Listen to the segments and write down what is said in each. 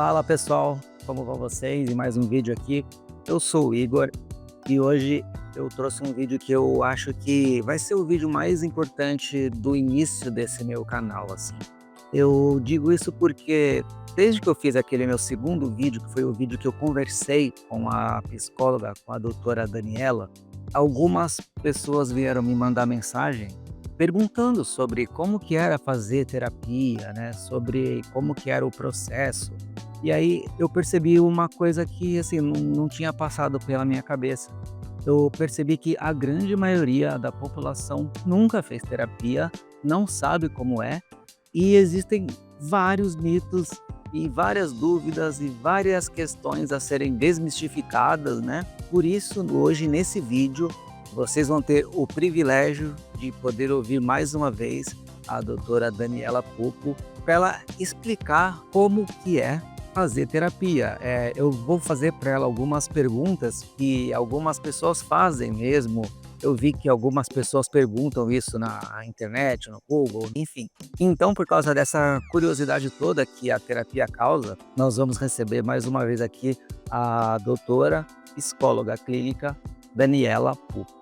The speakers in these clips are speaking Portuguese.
Fala pessoal, como vão vocês? Em mais um vídeo aqui. Eu sou o Igor e hoje eu trouxe um vídeo que eu acho que vai ser o vídeo mais importante do início desse meu canal, assim. Eu digo isso porque desde que eu fiz aquele meu segundo vídeo, que foi o vídeo que eu conversei com a psicóloga, com a doutora Daniela, algumas pessoas vieram me mandar mensagem perguntando sobre como que era fazer terapia, né? Sobre como que era o processo. E aí eu percebi uma coisa que assim não tinha passado pela minha cabeça. Eu percebi que a grande maioria da população nunca fez terapia, não sabe como é, e existem vários mitos e várias dúvidas e várias questões a serem desmistificadas, né? Por isso, hoje nesse vídeo, vocês vão ter o privilégio de poder ouvir mais uma vez a doutora Daniela Pupo para ela explicar como que é fazer terapia. Eu vou fazer para ela algumas perguntas que algumas pessoas fazem mesmo. Eu vi que algumas pessoas perguntam isso na internet, no Google, enfim. Então, por causa dessa curiosidade toda que a terapia causa, nós vamos receber mais uma vez aqui a doutora psicóloga clínica Daniela Pupo.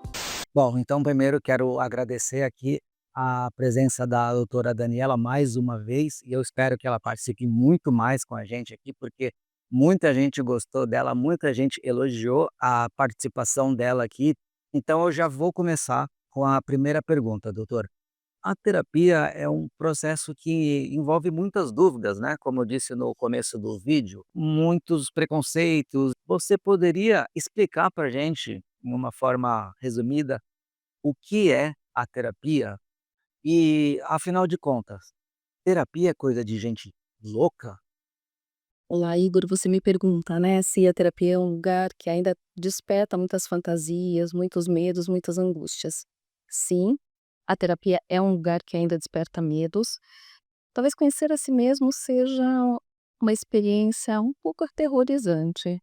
Bom, então primeiro quero agradecer aqui a presença da doutora Daniela mais uma vez, e eu espero que ela participe muito mais com a gente aqui, porque muita gente gostou dela, muita gente elogiou a participação dela aqui. Então eu já vou começar com a primeira pergunta, doutor. A terapia é um processo que envolve muitas dúvidas, né? Como eu disse no começo do vídeo, muitos preconceitos. Você poderia explicar para a gente, de uma forma resumida, o que é a terapia? E, afinal de contas, terapia é coisa de gente louca? Olá, Igor, você me pergunta, né, se a terapia é um lugar que ainda desperta muitas fantasias, muitos medos, muitas angústias. Sim, a terapia é um lugar que ainda desperta medos. Talvez conhecer a si mesmo seja uma experiência um pouco aterrorizante,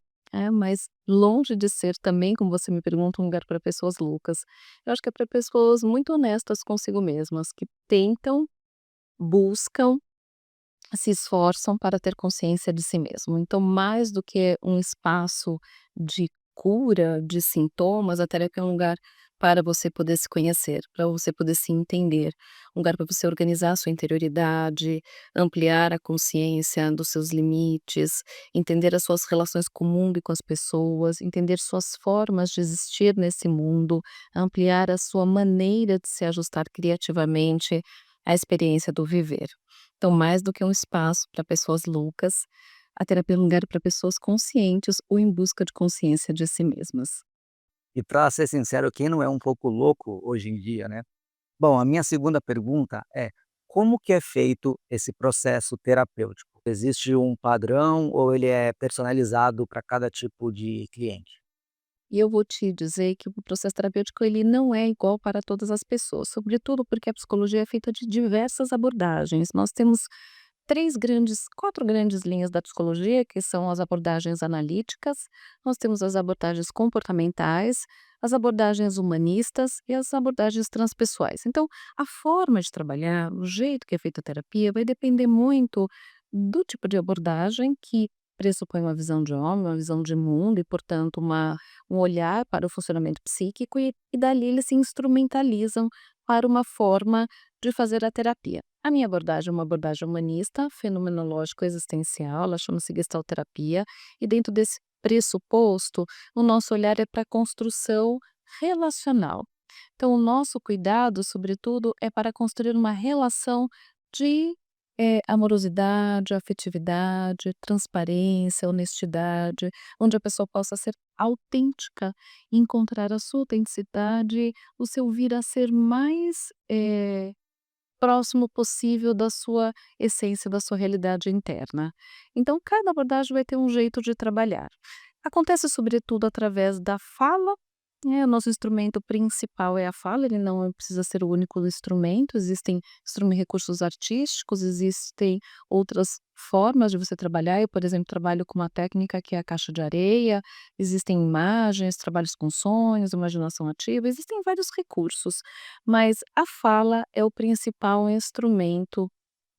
mas longe de ser também, como você me pergunta, um lugar para pessoas loucas. Eu acho que é para pessoas muito honestas consigo mesmas, que tentam, buscam se esforçam para ter consciência de si mesmo. Então, mais do que um espaço de cura de sintomas, a terapia é um lugar para você poder se conhecer, para você poder se entender, um lugar para você organizar a sua interioridade, ampliar a consciência dos seus limites, entender as suas relações com o mundo e com as pessoas, entender suas formas de existir nesse mundo, ampliar a sua maneira de se ajustar criativamente à experiência do viver. Então, mais do que um espaço para pessoas loucas, a terapia é um lugar para pessoas conscientes ou em busca de consciência de si mesmas. E para ser sincero, quem não é um pouco louco hoje em dia, né? Bom, a minha segunda pergunta é: como que é feito esse processo terapêutico? Existe um padrão ou ele é personalizado para cada tipo de cliente? E eu vou te dizer que o processo terapêutico ele não é igual para todas as pessoas, sobretudo porque a psicologia é feita de diversas abordagens. Nós temos 4 grandes linhas da psicologia, que são as abordagens analíticas, nós temos as abordagens comportamentais, as abordagens humanistas e as abordagens transpessoais. Então, a forma de trabalhar, o jeito que é feita a terapia, vai depender muito do tipo de abordagem que pressupõe uma visão de homem, uma visão de mundo e, portanto, um olhar para o funcionamento psíquico e dali eles se instrumentalizam para uma forma de fazer a terapia. A minha abordagem é uma abordagem humanista, fenomenológico-existencial, ela chama-se gestalterapia, e dentro desse pressuposto, o nosso olhar é para a construção relacional. Então, o nosso cuidado, sobretudo, é para construir uma relação de amorosidade, afetividade, transparência, honestidade, onde a pessoa possa ser autêntica, encontrar a sua autenticidade, o seu vir a ser mais próximo possível da sua essência, da sua realidade interna. Então, cada abordagem vai ter um jeito de trabalhar. Acontece sobretudo através da fala, o nosso instrumento principal é a fala, ele não precisa ser o único instrumento, existem recursos artísticos, existem outras formas de você trabalhar. Eu, por exemplo, trabalho com uma técnica que é a caixa de areia, existem imagens, trabalhos com sonhos, imaginação ativa, existem vários recursos, mas a fala é o principal instrumento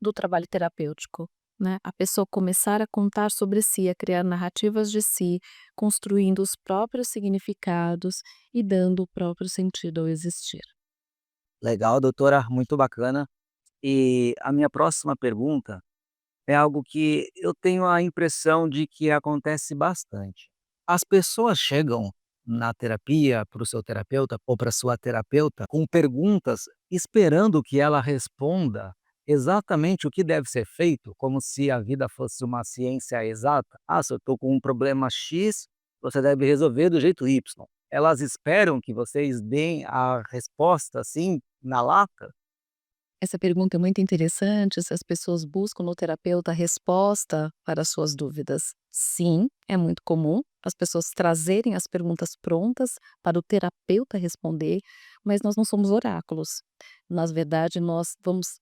do trabalho terapêutico. né, a pessoa começar a contar sobre si, a criar narrativas de si, construindo os próprios significados e dando o próprio sentido ao existir. Legal, doutora, muito bacana. E a minha próxima pergunta é algo que eu tenho a impressão de que acontece bastante. As pessoas chegam na terapia para o seu terapeuta ou para sua terapeuta com perguntas esperando que ela responda exatamente o que deve ser feito, como se a vida fosse uma ciência exata. Ah, se eu estou com um problema X, você deve resolver do jeito Y. Elas esperam que vocês deem a resposta assim na lata? Essa pergunta é muito interessante, se as pessoas buscam no terapeuta a resposta para as suas dúvidas. Sim, é muito comum as pessoas trazerem as perguntas prontas para o terapeuta responder, mas nós não somos oráculos. Na verdade, nós vamos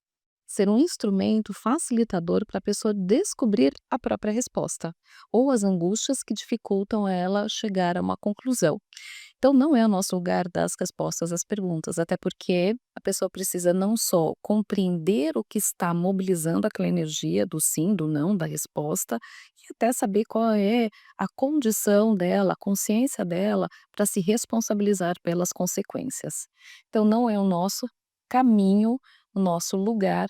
ser um instrumento facilitador para a pessoa descobrir a própria resposta, ou as angústias que dificultam ela chegar a uma conclusão. Então não é o nosso lugar dar as respostas às perguntas, até porque a pessoa precisa não só compreender o que está mobilizando aquela energia do sim, do não, da resposta, e até saber qual é a condição dela, a consciência dela para se responsabilizar pelas consequências. Então não é o nosso caminho, o nosso lugar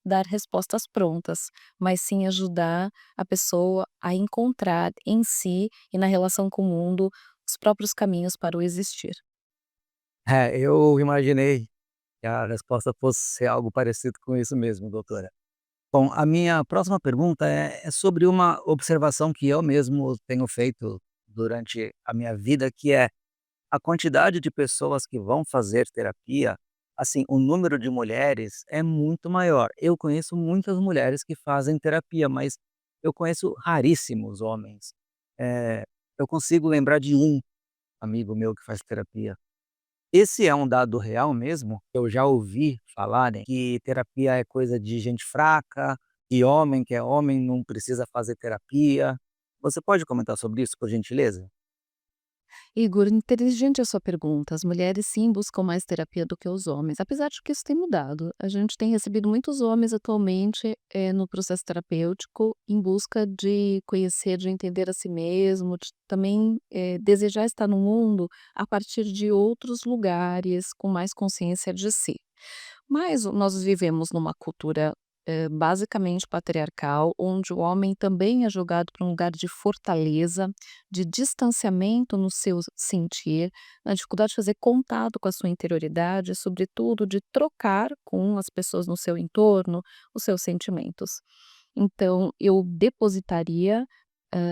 dar respostas prontas, mas sim ajudar a pessoa a encontrar em si e na relação com o mundo os próprios caminhos para o existir. É, eu imaginei que a resposta fosse ser algo parecido com isso mesmo, doutora. Bom, a minha próxima pergunta é sobre uma observação que eu mesmo tenho feito durante a minha vida, que é a quantidade de pessoas que vão fazer terapia, assim, o número de mulheres é muito maior. Eu conheço muitas mulheres que fazem terapia, mas eu conheço raríssimos homens. Eu consigo lembrar de um amigo meu que faz terapia. Esse é um dado real mesmo? Eu já ouvi falarem que terapia é coisa de gente fraca, que é homem não precisa fazer terapia. Você pode comentar sobre isso, por gentileza? Igor, inteligente a sua pergunta. As mulheres sim buscam mais terapia do que os homens, apesar de que isso tem mudado. A gente tem recebido muitos homens atualmente no processo terapêutico em busca de conhecer, de entender a si mesmo, de também desejar estar no mundo a partir de outros lugares, com mais consciência de si. Mas nós vivemos numa cultura, basicamente patriarcal, onde o homem também é jogado para um lugar de fortaleza, de distanciamento no seu sentir, na dificuldade de fazer contato com a sua interioridade, sobretudo de trocar com as pessoas no seu entorno os seus sentimentos. Então eu depositaria,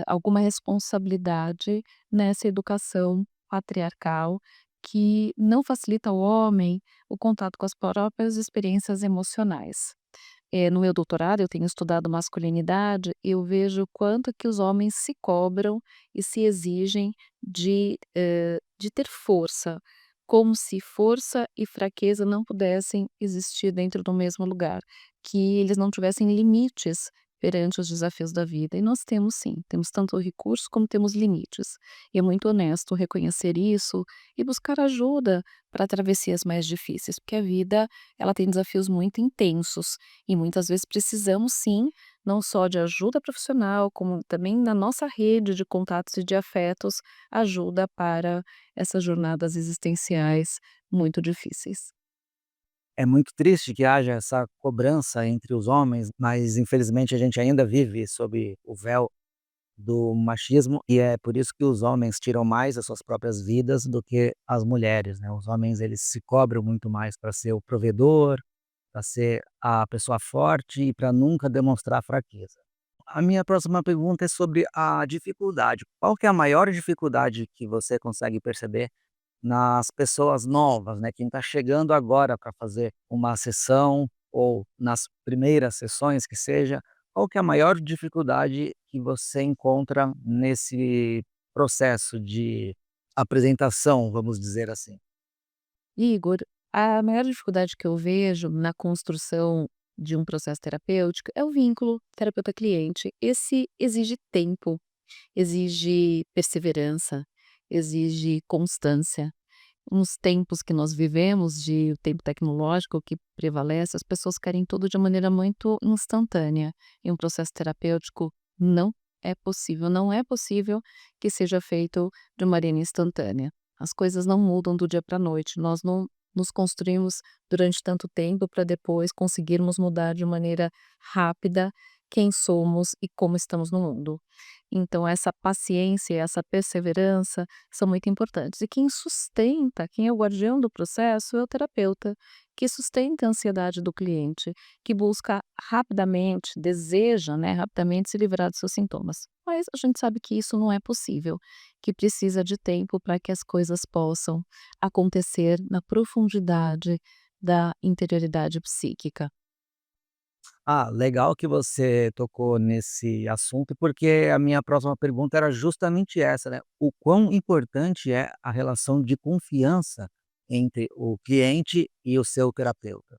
alguma responsabilidade nessa educação patriarcal que não facilita ao homem o contato com as próprias experiências emocionais. No meu doutorado, eu tenho estudado masculinidade, eu vejo o quanto que os homens se cobram e se exigem de ter força, como se força e fraqueza não pudessem existir dentro do mesmo lugar, que eles não tivessem limites perante os desafios da vida. E nós temos sim, temos tanto recursos como temos limites. E é muito honesto reconhecer isso e buscar ajuda para travessias mais difíceis, porque a vida ela tem desafios muito intensos e muitas vezes precisamos sim, não só de ajuda profissional, como também da nossa rede de contatos e de afetos, ajuda para essas jornadas existenciais muito difíceis. É muito triste que haja essa cobrança entre os homens, mas infelizmente a gente ainda vive sob o véu do machismo e é por isso que os homens tiram mais as suas próprias vidas do que as mulheres, né. Os homens eles se cobram muito mais para ser o provedor, para ser a pessoa forte e para nunca demonstrar fraqueza. A minha próxima pergunta é sobre a dificuldade. Qual que é a maior dificuldade que você consegue perceber nas pessoas novas, né, quem está chegando agora para fazer uma sessão ou nas primeiras sessões que seja, qual que é a maior dificuldade que você encontra nesse processo de apresentação, vamos dizer assim? Igor, a maior dificuldade que eu vejo na construção de um processo terapêutico é o vínculo terapeuta-cliente. Esse exige tempo, exige perseverança, exige constância. nos tempos que nós vivemos, de o tempo tecnológico que prevalece, as pessoas querem tudo de maneira muito instantânea. E um processo terapêutico não é possível, não é possível que seja feito de maneira instantânea. As coisas não mudam do dia para a noite, nós não nos construímos durante tanto tempo para depois conseguirmos mudar de maneira rápida quem somos e como estamos no mundo. Então essa paciência, essa perseverança são muito importantes. E quem sustenta, quem é o guardião do processo é o terapeuta, que sustenta a ansiedade do cliente, que busca rapidamente, deseja, né, rapidamente se livrar dos seus sintomas. Mas a gente sabe que isso não é possível, que precisa de tempo para que as coisas possam acontecer na profundidade da interioridade psíquica. Ah, legal que você tocou nesse assunto, porque a minha próxima pergunta era justamente essa, né? O quão importante é a relação de confiança entre o cliente e o seu terapeuta?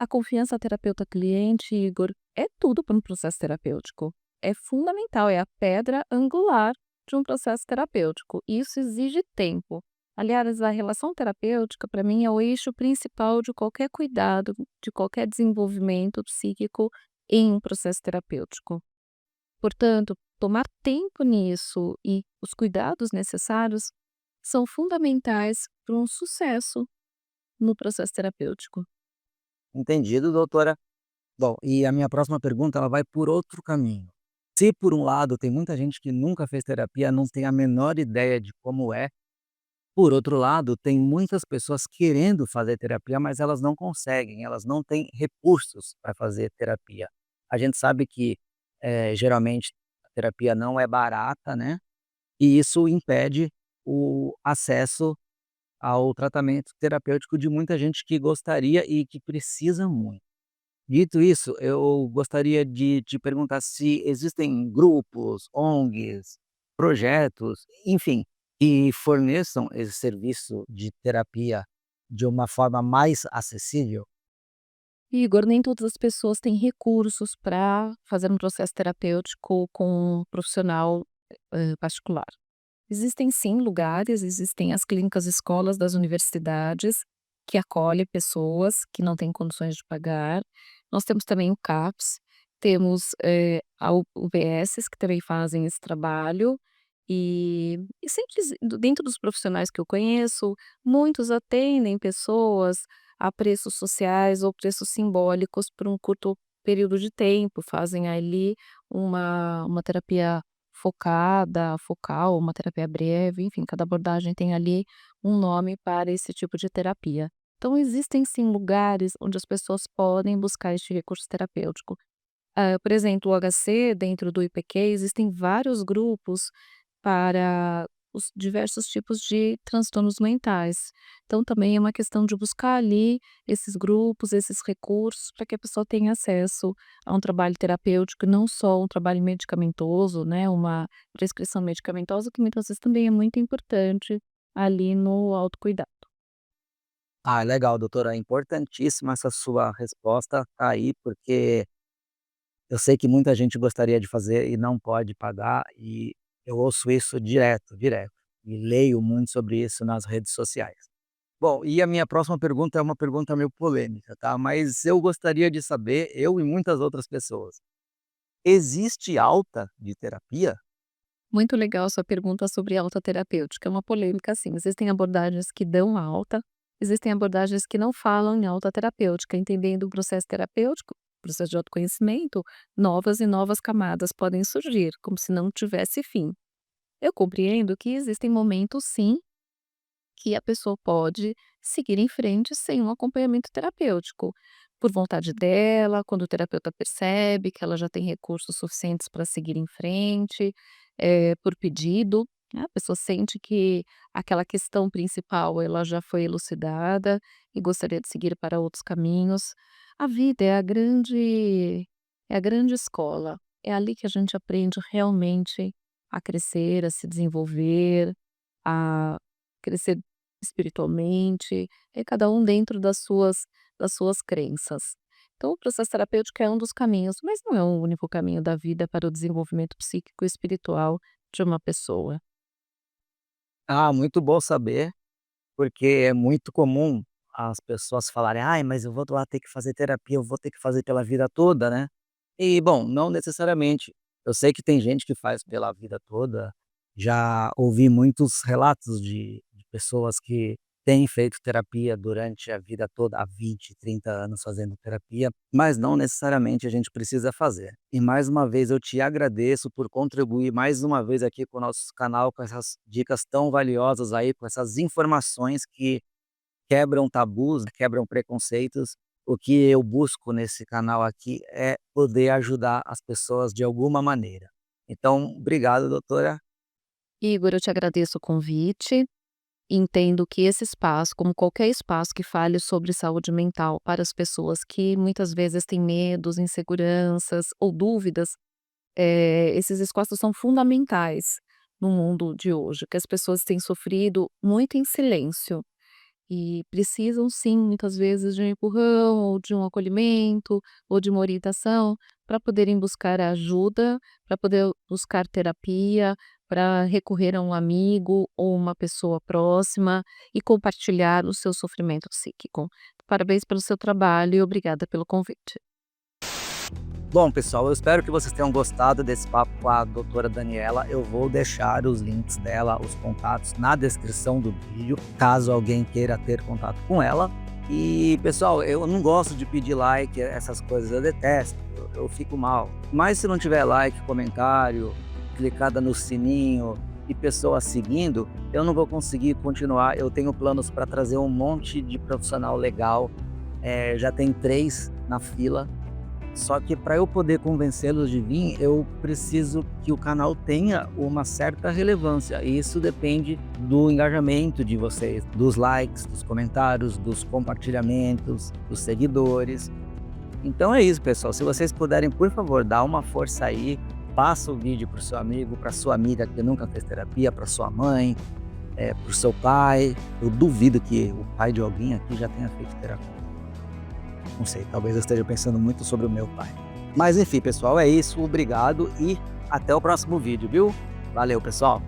A confiança terapeuta-cliente, Igor, é tudo para um processo terapêutico. É fundamental, é a pedra angular de um processo terapêutico. Isso exige tempo. Aliás, a relação terapêutica, para mim, é o eixo principal de qualquer cuidado, de qualquer desenvolvimento psíquico em um processo terapêutico. Portanto, tomar tempo nisso e os cuidados necessários são fundamentais para um sucesso no processo terapêutico. Entendido, doutora. Bom, e a minha próxima pergunta ela vai por outro caminho. Se por um lado tem muita gente que nunca fez terapia, não tem a menor ideia de como é, por outro lado, tem muitas pessoas querendo fazer terapia, mas elas não conseguem, elas não têm recursos para fazer terapia. A gente sabe que, geralmente, a terapia não é barata, né, e isso impede o acesso ao tratamento terapêutico de muita gente que gostaria e que precisa muito. Dito isso, eu gostaria de te perguntar se existem grupos, ONGs, projetos, enfim, que forneçam esse serviço de terapia de uma forma mais acessível? Igor, nem todas as pessoas têm recursos para fazer um processo terapêutico com um profissional, particular. Existem sim lugares, existem as clínicas escolas das universidades, que acolhem pessoas que não têm condições de pagar. Nós temos também o CAPS, temos, a U UBSs que também fazem esse trabalho, e sempre dentro dos profissionais que eu conheço, muitos atendem pessoas a preços sociais ou preços simbólicos por um curto período de tempo, fazem ali uma terapia focada, focal, uma terapia breve, enfim, cada abordagem tem ali um nome para esse tipo de terapia. Então existem sim lugares onde as pessoas podem buscar este recurso terapêutico. Por exemplo, o HC, dentro do IPQ, existem vários grupos para os diversos tipos de transtornos mentais. Então também é uma questão de buscar ali esses grupos, esses recursos, para que a pessoa tenha acesso a um trabalho terapêutico, não só um trabalho medicamentoso, né, uma prescrição medicamentosa, que muitas vezes também é muito importante ali no autocuidado. Ah, legal, doutora, é importantíssima essa sua resposta, tá aí, porque eu sei que muita gente gostaria de fazer e não pode pagar, e eu ouço isso direto, direto, e leio muito sobre isso nas redes sociais. Bom, e a minha próxima pergunta é uma pergunta meio polêmica, tá, mas eu gostaria de saber, eu e muitas outras pessoas, existe alta de terapia? Muito legal a sua pergunta sobre alta terapêutica, é uma polêmica sim, existem abordagens que dão alta, existem abordagens que não falam em alta terapêutica, entendendo o processo terapêutico, processo de autoconhecimento, novas e novas camadas podem surgir, como se não tivesse fim. Eu compreendo que existem momentos sim, que a pessoa pode seguir em frente sem um acompanhamento terapêutico, por vontade dela, quando o terapeuta percebe que ela já tem recursos suficientes para seguir em frente, por pedido, né, a pessoa sente que aquela questão principal ela já foi elucidada e gostaria de seguir para outros caminhos. A vida é a grande escola, é ali que a gente aprende realmente a crescer, a se desenvolver, a crescer espiritualmente, cada um dentro das suas crenças. Então, o processo terapêutico é um dos caminhos, mas não é o único caminho da vida para o desenvolvimento psíquico e espiritual de uma pessoa. Ah, muito bom saber. porque é muito comum as pessoas falarem: "Ai, mas eu vou lá ter que fazer terapia, eu vou ter que fazer pela vida toda, né". E bom, não necessariamente. Eu sei que tem gente que faz pela vida toda, já ouvi muitos relatos de pessoas que têm feito terapia durante a vida toda, há 20, 30 anos fazendo terapia, mas não necessariamente a gente precisa fazer. E mais uma vez eu te agradeço por contribuir mais uma vez aqui com o nosso canal, com essas dicas tão valiosas aí, com essas informações que quebram tabus, quebram preconceitos. O que eu busco nesse canal aqui é poder ajudar as pessoas de alguma maneira. Então, obrigado, doutora. Igor, eu te agradeço o convite. Entendo que esse espaço, como qualquer espaço que fale sobre saúde mental para as pessoas que muitas vezes têm medos, inseguranças ou dúvidas, esses espaços são fundamentais no mundo de hoje, que as pessoas têm sofrido muito em silêncio. E precisam sim, muitas vezes, de um empurrão, ou de um acolhimento, ou de uma orientação, para poderem buscar ajuda, para poder buscar terapia, para recorrer a um amigo ou uma pessoa próxima e compartilhar o seu sofrimento psíquico. Parabéns pelo seu trabalho e obrigada pelo convite. Bom, pessoal, eu espero que vocês tenham gostado desse papo com a doutora Daniela. Eu vou deixar os links dela, os contatos na descrição do vídeo, caso alguém queira ter contato com ela. E, pessoal, eu não gosto de pedir like, essas coisas, eu detesto, eu fico mal. Mas se não tiver like, comentário, clicada no sininho e pessoas seguindo, eu não vou conseguir continuar. Eu tenho planos para trazer um monte de profissional legal, já tem 3 na fila. Só que para eu poder convencê-los de vir, eu preciso que o canal tenha uma certa relevância. E isso depende do engajamento de vocês, dos likes, dos comentários, dos compartilhamentos, dos seguidores. Então é isso, pessoal. Se vocês puderem, por favor, dar uma força aí, passa o vídeo para o seu amigo, para sua amiga que nunca fez terapia, para sua mãe, para o seu pai. Eu duvido que o pai de alguém aqui já tenha feito terapia. Não sei, talvez eu esteja pensando muito sobre o meu pai. Mas enfim, pessoal, é isso. Obrigado e até o próximo vídeo, viu? Valeu, pessoal!